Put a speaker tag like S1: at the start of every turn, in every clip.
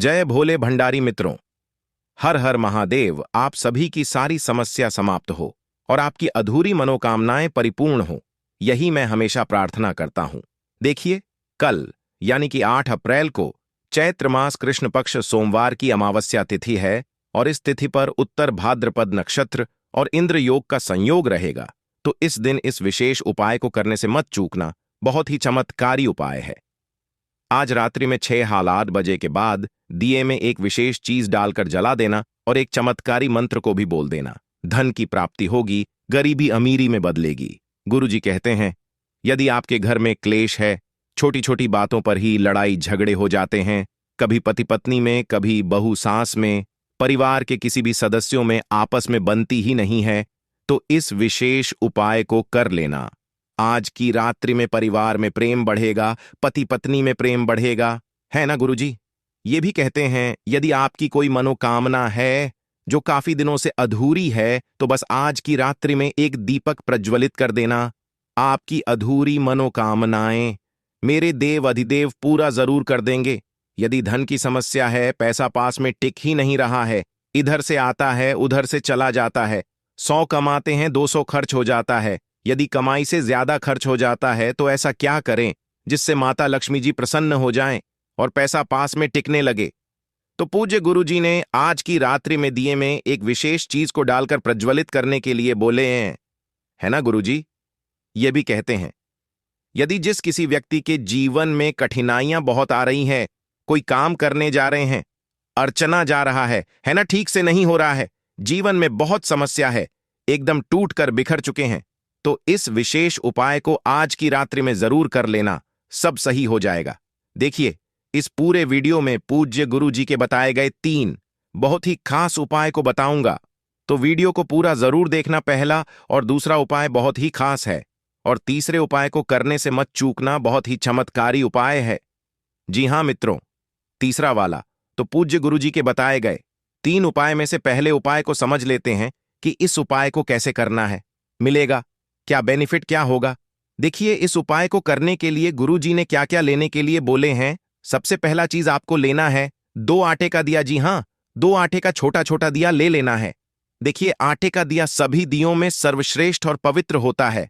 S1: जय भोले भंडारी मित्रों। हर हर महादेव। आप सभी की सारी समस्या समाप्त हो और आपकी अधूरी मनोकामनाएं परिपूर्ण हो, यही मैं हमेशा प्रार्थना करता हूं। देखिए, कल यानी कि 8 अप्रैल को चैत्र मास कृष्ण पक्ष सोमवार की अमावस्या तिथि है और इस तिथि पर उत्तर भाद्रपद नक्षत्र और इंद्र योग का संयोग रहेगा। तो इस दिन इस विशेष उपाय को करने से मत चूकना। बहुत ही चमत्कारी उपाय है। आज रात्रि में 6:08 के बाद दिए में एक विशेष चीज डालकर जला देना और एक चमत्कारी मंत्र को भी बोल देना। धन की प्राप्ति होगी, गरीबी अमीरी में बदलेगी। गुरुजी कहते हैं, यदि आपके घर में क्लेश है, छोटी छोटी बातों पर ही लड़ाई झगड़े हो जाते हैं, कभी पति पत्नी में, कभी बहू सास में, परिवार के किसी भी सदस्यों में आपस में बनती ही नहीं है, तो इस विशेष उपाय को कर लेना। आज की रात्रि में परिवार में प्रेम बढ़ेगा, पति पत्नी में प्रेम बढ़ेगा, है ना गुरुजी। ये भी कहते हैं, यदि आपकी कोई मनोकामना है जो काफी दिनों से अधूरी है, तो बस आज की रात्रि में एक दीपक प्रज्वलित कर देना। आपकी अधूरी मनोकामनाएं मेरे देव अधिदेव पूरा जरूर कर देंगे। यदि धन की समस्या है, पैसा पास में टिक ही नहीं रहा है, इधर से आता है उधर से चला जाता है, 100 कमाते हैं 200 खर्च हो जाता है, यदि कमाई से ज्यादा खर्च हो जाता है, तो ऐसा क्या करें जिससे माता लक्ष्मी जी प्रसन्न हो जाएं और पैसा पास में टिकने लगे। तो पूज्य गुरुजी ने आज की रात्रि में दिए में एक विशेष चीज को डालकर प्रज्वलित करने के लिए बोले हैं, है ना गुरुजी। ये भी कहते हैं, यदि जिस किसी व्यक्ति के जीवन में कठिनाइयां बहुत आ रही हैं, कोई काम करने जा रहे हैं, अर्चना जा रहा है ना, ठीक से नहीं हो रहा है, जीवन में बहुत समस्या है, एकदम टूट कर बिखर चुके हैं, तो इस विशेष उपाय को आज की रात्रि में जरूर कर लेना, सब सही हो जाएगा। देखिए, इस पूरे वीडियो में पूज्य गुरु जी के बताए गए 3 बहुत ही खास उपाय को बताऊंगा, तो वीडियो को पूरा जरूर देखना। पहला और दूसरा उपाय बहुत ही खास है और तीसरे उपाय को करने से मत चूकना, बहुत ही चमत्कारी उपाय है। जी हां मित्रों, तीसरा वाला तो पूज्य गुरु जी के बताए गए 3 उपाय में से पहले उपाय को समझ लेते हैं कि इस उपाय को कैसे करना है, मिलेगा क्या, बेनिफिट क्या होगा। देखिए, इस उपाय को करने के लिए गुरुजी ने क्या क्या लेने के लिए बोले हैं। सबसे पहला चीज आपको लेना है 2 आटे का दिया। जी हां, 2 आटे का छोटा छोटा दिया ले लेना है। देखिए, आटे का दिया सभी दियों में सर्वश्रेष्ठ और पवित्र होता है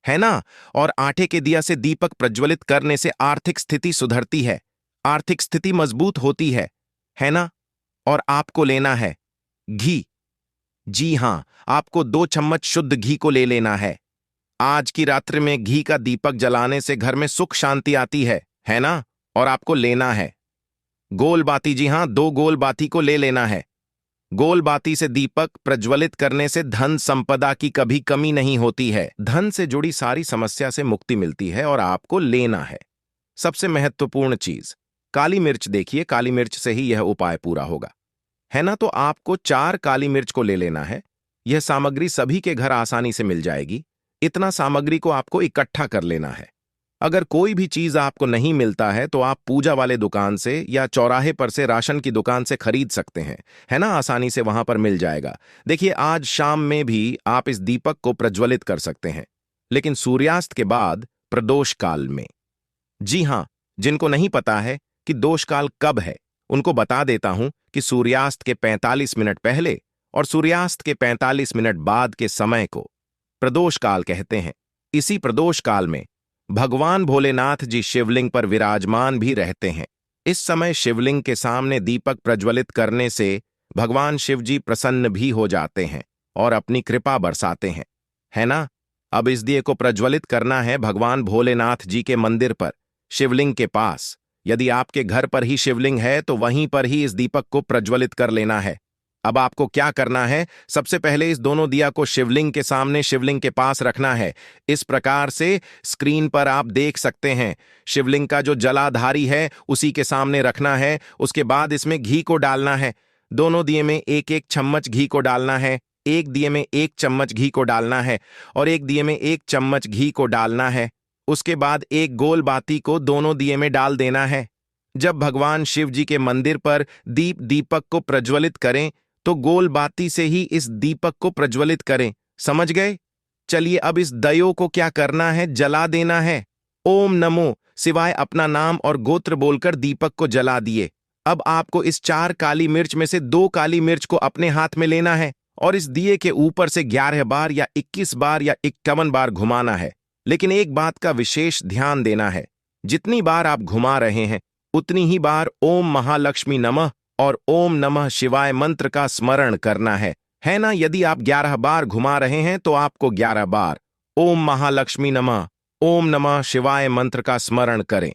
S1: ना। और आटे के दिया से दीपक प्रज्वलित करने से आर्थिक स्थिति सुधरती है, आर्थिक स्थिति मजबूत होती है ना। और आपको लेना है घी। जी हां, आपको 2 चम्मच शुद्ध घी को ले लेना है। आज की रात्रि में घी का दीपक जलाने से घर में सुख शांति आती है ना। और आपको लेना है गोल बाती। जी हां, 2 गोल बाती को ले लेना है। गोल बाती से दीपक प्रज्वलित करने से धन संपदा की कभी कमी नहीं होती है, धन से जुड़ी सारी समस्या से मुक्ति मिलती है और आपको लेना है सबसे महत्वपूर्ण चीज काली मिर्च। देखिए, काली मिर्च से ही यह उपाय पूरा होगा, है ना। तो आपको 4 काली मिर्च को ले लेना है। यह सामग्री सभी के घर आसानी से मिल जाएगी। इतना सामग्री को आपको इकट्ठा कर लेना है। अगर कोई भी चीज आपको नहीं मिलता है तो आप पूजा वाले दुकान से या चौराहे पर से राशन की दुकान से खरीद सकते हैं, है ना, आसानी से वहां पर मिल जाएगा। देखिए, आज शाम में भी आप इस दीपक को प्रज्वलित कर सकते हैं, लेकिन सूर्यास्त के बाद प्रदोष काल में। जी हां, जिनको नहीं पता है कि दोष काल कब है, उनको बता देता हूं कि सूर्यास्त के 45 मिनट पहले और सूर्यास्त के 45 मिनट बाद के समय को प्रदोष काल कहते हैं। इसी प्रदोष काल में भगवान भोलेनाथ जी शिवलिंग पर विराजमान भी रहते हैं। इस समय शिवलिंग के सामने दीपक प्रज्वलित करने से भगवान शिव जी प्रसन्न भी हो जाते हैं और अपनी कृपा बरसाते हैं, है ना। अब इस दिए को प्रज्वलित करना है भगवान भोलेनाथ जी के मंदिर पर, शिवलिंग के पास। यदि आपके घर पर ही शिवलिंग है तो वहीं पर ही इस दीपक को प्रज्वलित कर लेना है। अब आपको क्या करना है, सबसे पहले इस दोनों दिया को शिवलिंग के सामने, शिवलिंग के पास रखना है। इस प्रकार से स्क्रीन पर आप देख सकते हैं। शिवलिंग का जो जलाधारी है उसी के सामने रखना है। उसके बाद इसमें घी को डालना है। दोनों दिए में 1-1 चम्मच घी को डालना है। एक दिए में 1 चम्मच घी को डालना है और एक दिए में 1 चम्मच घी को डालना है। उसके बाद एक गोल बाती को दोनों दिए में डाल देना है। जब भगवान शिव जी के मंदिर पर दीपक को प्रज्वलित करें तो गोल बाती से ही इस दीपक को प्रज्वलित करें, समझ गए। चलिए, अब इस दयो को क्या करना है, जला देना है। ओम नमो शिवाय अपना नाम और गोत्र बोलकर दीपक को जला दिए। अब आपको इस 4 काली मिर्च में से 2 काली मिर्च को अपने हाथ में लेना है और इस दिए के ऊपर से 11 बार या 21 बार या 51 बार घुमाना है। लेकिन एक बात का विशेष ध्यान देना है, जितनी बार आप घुमा रहे हैं उतनी ही बार ओम महालक्ष्मी नमः और ओम नमः शिवाय मंत्र का स्मरण करना है ना। यदि आप 11 बार घुमा रहे हैं तो आपको 11 बार ओम महालक्ष्मी नमः ओम नमः शिवाय मंत्र का स्मरण करें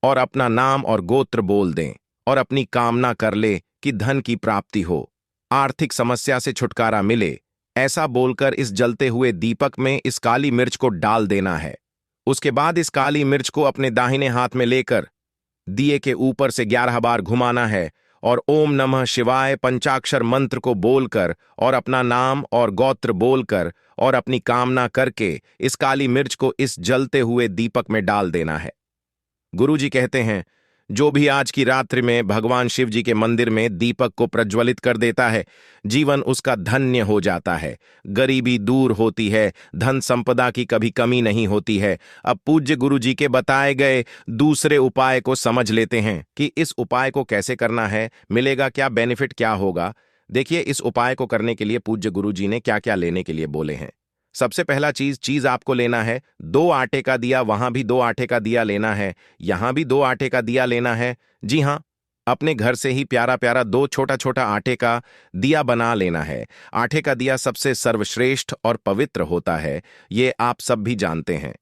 S1: और अपना नाम और गोत्र बोल दें और अपनी कामना कर ले कि धन की प्राप्ति हो, आर्थिक समस्या से छुटकारा मिले। ऐसा बोलकर इस जलते हुए दीपक में इस काली मिर्च को डाल देना है। उसके बाद इस काली मिर्च को अपने दाहिने हाथ में लेकर दिए के ऊपर से 11 बार घुमाना है और ओम नमः शिवाय पंचाक्षर मंत्र को बोलकर और अपना नाम और गोत्र बोलकर और अपनी कामना करके इस काली मिर्च को इस जलते हुए दीपक में डाल देना है। गुरुजी कहते हैं, जो भी आज की रात्रि में भगवान शिव जी के मंदिर में दीपक को प्रज्वलित कर देता है, जीवन उसका धन्य हो जाता है, गरीबी दूर होती है, धन संपदा की कभी कमी नहीं होती है। अब पूज्य गुरुजी के बताए गए दूसरे उपाय को समझ लेते हैं कि इस उपाय को कैसे करना है, मिलेगा क्या, बेनिफिट क्या होगा। देखिए, इस उपाय को करने के लिए पूज्य गुरुजी ने क्या क्या लेने के लिए बोले हैं। सबसे पहला चीज आपको लेना है 2 आटे का दिया, वहां भी 2 आटे का दिया लेना है, यहां भी 2 आटे का दिया लेना है। जी हां, अपने घर से ही प्यारा प्यारा 2 छोटा छोटा आटे का दिया बना लेना है। आटे का दिया सबसे सर्वश्रेष्ठ और पवित्र होता है, ये आप सब भी जानते हैं।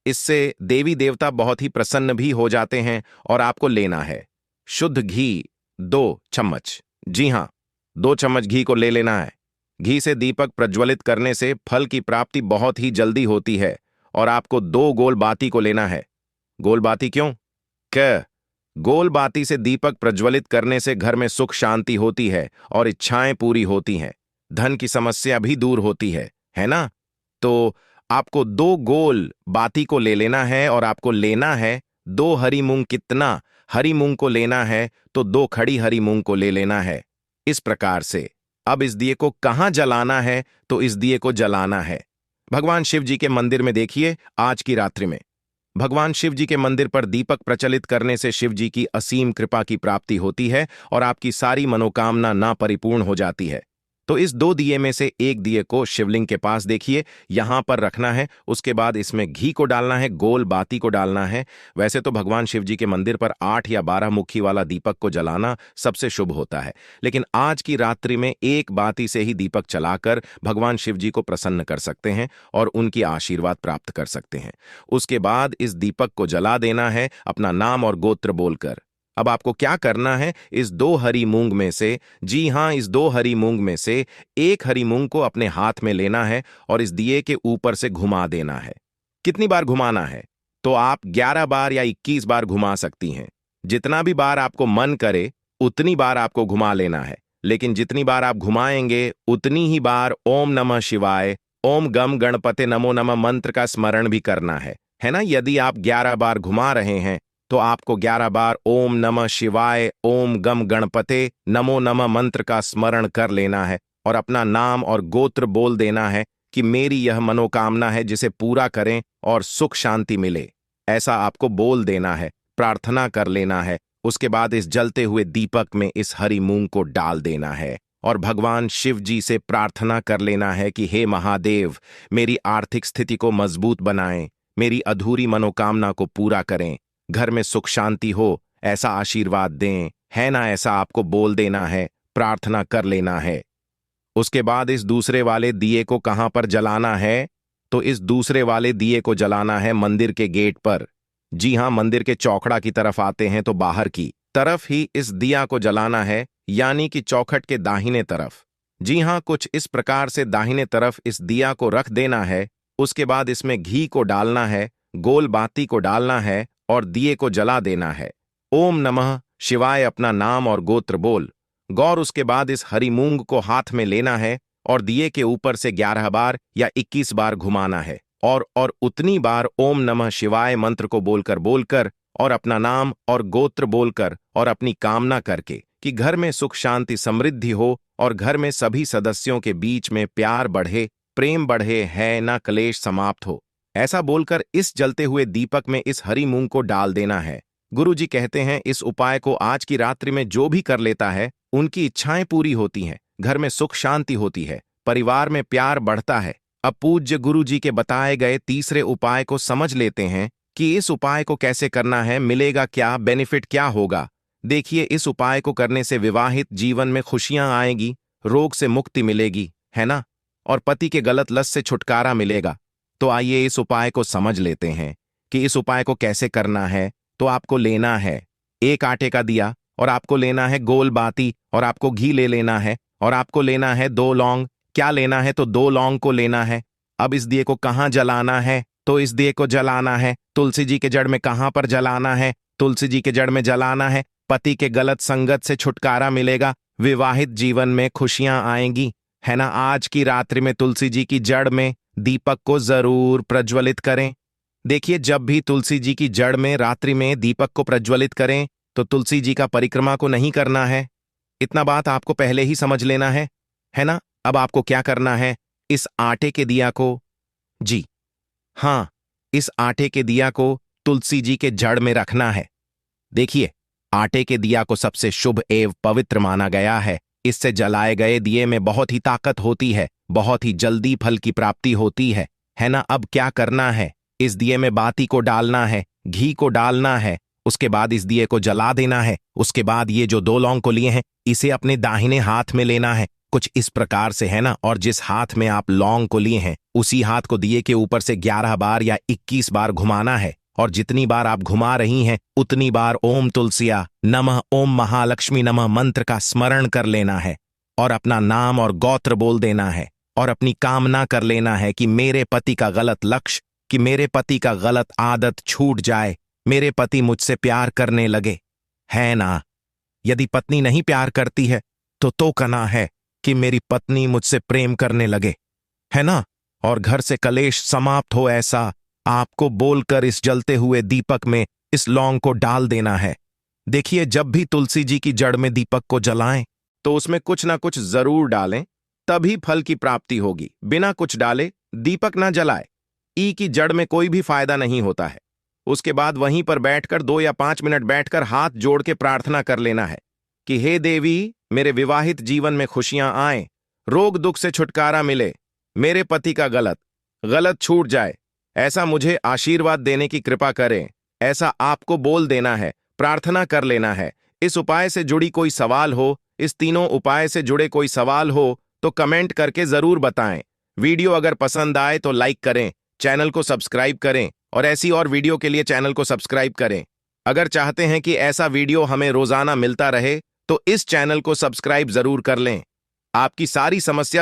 S1: इससे देवी देवता बहुत ही प्रसन्न भी हो जाते हैं। और आपको लेना है शुद्ध घी 2 चम्मच। जी हां, 2 चम्मच घी को ले लेना है। घी से दीपक प्रज्वलित करने से फल की प्राप्ति बहुत ही जल्दी होती है। और आपको 2 गोल बाती को लेना है। गोल बाती क्यों? गोल बाती से दीपक प्रज्वलित करने से घर में सुख शांति होती है और इच्छाएं पूरी होती हैं, धन की समस्या भी दूर होती है ना। तो आपको 2 गोल बाती को ले लेना है और आपको लेना है 2 हरी मूंग। कितना? हरी मूंग को लेना है तो 2 खड़ी हरी मूंग को ले लेना है। इस प्रकार से अब इस दिए को कहां जलाना है? तो इस दिए को जलाना है भगवान शिव जी के मंदिर में। देखिए, आज की रात्रि में भगवान शिव जी के मंदिर पर दीपक प्रचलित करने से शिव जी की असीम कृपा की प्राप्ति होती है और आपकी सारी मनोकामना ना परिपूर्ण हो जाती है। तो इस 2 दिए में से एक दिए को शिवलिंग के पास देखिए यहां पर रखना है। उसके बाद इसमें घी को डालना है, गोल बाती को डालना है। वैसे तो भगवान शिव जी के मंदिर पर 8 या 12 मुखी वाला दीपक को जलाना सबसे शुभ होता है, लेकिन आज की रात्रि में एक बाती से ही दीपक चलाकर भगवान शिव जी को प्रसन्न कर सकते हैं और उनकी आशीर्वाद प्राप्त कर सकते हैं। उसके बाद इस दीपक को जला देना है अपना नाम और गोत्र बोलकर। अब आपको क्या करना है, इस 2 हरी मूंग में से, जी हां, इस 2 हरी मूंग में से एक हरी मूंग को अपने हाथ में लेना है और इस दिए के ऊपर से घुमा देना है। कितनी बार घुमाना है? तो आप 11 बार या 21 बार घुमा सकती हैं। जितना भी बार आपको मन करे उतनी बार आपको घुमा लेना है, लेकिन जितनी बार आप घुमाएंगे उतनी ही बार ओम नमः शिवाय, ओम गम गणपते नमो नमः मंत्र का स्मरण भी करना है ना। यदि आप 11 बार घुमा रहे हैं तो आपको 11 बार ओम नमः शिवाय, ओम गम गणपते नमो नमः मंत्र का स्मरण कर लेना है और अपना नाम और गोत्र बोल देना है कि मेरी यह मनोकामना है जिसे पूरा करें और सुख शांति मिले। ऐसा आपको बोल देना है, प्रार्थना कर लेना है। उसके बाद इस जलते हुए दीपक में इस हरी मूंग को डाल देना है और भगवान शिव जी से प्रार्थना कर लेना है कि हे महादेव, मेरी आर्थिक स्थिति को मजबूत बनाएं, मेरी अधूरी मनोकामना को पूरा करें, घर में सुख शांति हो, ऐसा आशीर्वाद दें, है ना। ऐसा आपको बोल देना है, प्रार्थना कर लेना है। उसके बाद इस दूसरे वाले दिए को कहां पर जलाना है? तो इस दूसरे वाले दिए को जलाना है मंदिर के गेट पर। जी हां, मंदिर के चौखड़ा की तरफ आते हैं तो बाहर की तरफ ही इस दिया को जलाना है, यानी कि चौखट के दाहिने तरफ। जी हां, कुछ इस प्रकार से दाहिने तरफ इस दिया को रख देना है। उसके बाद इसमें घी को डालना है, गोल बाती को डालना है और दिए को जला देना है। ओम नमः शिवाय अपना नाम और गोत्र बोल गौर। उसके बाद इस हरी मूंग को हाथ में लेना है और दिए के ऊपर से 11 बार या 21 बार घुमाना है और उतनी बार ओम नमः शिवाय मंत्र को बोलकर और अपना नाम और गोत्र बोलकर और अपनी कामना करके कि घर में सुख शांति समृद्धि हो और घर में सभी सदस्यों के बीच में प्यार बढ़े, प्रेम बढ़े, है ना, कलेश समाप्त हो। ऐसा बोलकर इस जलते हुए दीपक में इस हरी मूंग को डाल देना है गुरुजी कहते हैं इस उपाय को आज की रात्रि में जो भी कर लेता है उनकी इच्छाएं पूरी होती हैं, घर में सुख शांति होती है, परिवार में प्यार बढ़ता है। अब पूज्य गुरुजी के बताए गए तीसरे उपाय को समझ लेते हैं कि इस उपाय को कैसे करना है, मिलेगा क्या, बेनिफिट क्या होगा। देखिए, इस उपाय को करने से विवाहित जीवन में खुशियां आएगी, रोग से मुक्ति मिलेगी, है ना, और पति के गलत लत से छुटकारा मिलेगा। तो आइए इस उपाय को समझ लेते हैं कि इस उपाय को कैसे करना है। तो आपको लेना है एक आटे का दिया, और आपको लेना है गोल बाती, और आपको घी ले लेना है, और आपको लेना है 2 लौंग। क्या लेना है? तो 2 लौंग को लेना है। अब इस दिए को कहाँ जलाना है? तो इस दिए को जलाना है तुलसी जी के जड़ में। कहाँ पर जलाना है? तुलसी जी के जड़ में जलाना है। पति के गलत संगत से छुटकारा मिलेगा, विवाहित जीवन में खुशियां आएंगी, है ना। आज की रात्रि में तुलसी जी की जड़ में दीपक को जरूर प्रज्वलित करें। देखिए, जब भी तुलसी जी की जड़ में रात्रि में दीपक को प्रज्वलित करें तो तुलसी जी का परिक्रमा को नहीं करना है। इतना बात आपको पहले ही समझ लेना है ना। अब आपको क्या करना है? इस आटे के दिया को, जी हाँ, इस आटे के दिया को तुलसी जी के जड़ में रखना है। देखिए, आटे के दिया को सबसे शुभ एवं पवित्र माना गया है। इससे जलाए गए दिए में बहुत ही ताकत होती है, बहुत ही जल्दी फल की प्राप्ति होती है ना। अब क्या करना है? इस दिए में बाती को डालना है, घी को डालना है, उसके बाद इस दिए को जला देना है। उसके बाद ये जो 2 लौंग को लिए हैं इसे अपने दाहिने हाथ में लेना है, कुछ इस प्रकार से, है ना। और जिस हाथ में आप लौंग को लिए हैं उसी हाथ को दिए के ऊपर से 11 बार या 21 बार घुमाना है। और जितनी बार आप घुमा रही हैं उतनी बार ओम तुलसिया नमः, ओम महालक्ष्मी नमः मंत्र का स्मरण कर लेना है, और अपना नाम और गोत्र बोल देना है, और अपनी कामना कर लेना है कि मेरे पति का गलत लक्ष्य, कि मेरे पति का गलत आदत छूट जाए, मेरे पति मुझसे प्यार करने लगे, है ना। यदि पत्नी नहीं प्यार करती है तो कहना है कि मेरी पत्नी मुझसे प्रेम करने लगे, है ना। और घर से कलेश समाप्त हो, ऐसा आपको बोलकर इस जलते हुए दीपक में इस लौंग को डाल देना है। देखिए, जब भी तुलसी जी की जड़ में दीपक को जलाएं तो उसमें कुछ ना कुछ जरूर डालें, तभी फल की प्राप्ति होगी। बिना कुछ डाले दीपक ना जलाए, ई की जड़ में कोई भी फायदा नहीं होता है। उसके बाद वहीं पर बैठकर 2 या 5 मिनट बैठकर हाथ जोड़ के प्रार्थना कर लेना है कि हे देवी, मेरे विवाहित जीवन में खुशियां आए, रोग दुख से छुटकारा मिले, मेरे पति का गलत छूट जाए, ऐसा मुझे आशीर्वाद देने की कृपा करें। ऐसा आपको बोल देना है, प्रार्थना कर लेना है। इस उपाय से जुड़ी कोई सवाल हो, इस तीनों उपाय से जुड़े कोई सवाल हो तो कमेंट करके जरूर बताएं। वीडियो अगर पसंद आए तो लाइक करें, चैनल को सब्सक्राइब करें, और ऐसी और वीडियो के लिए चैनल को सब्सक्राइब करें। अगर चाहते हैं कि ऐसा वीडियो हमें रोजाना मिलता रहे तो इस चैनल को सब्सक्राइब जरूर कर लें। आपकी सारी समस्या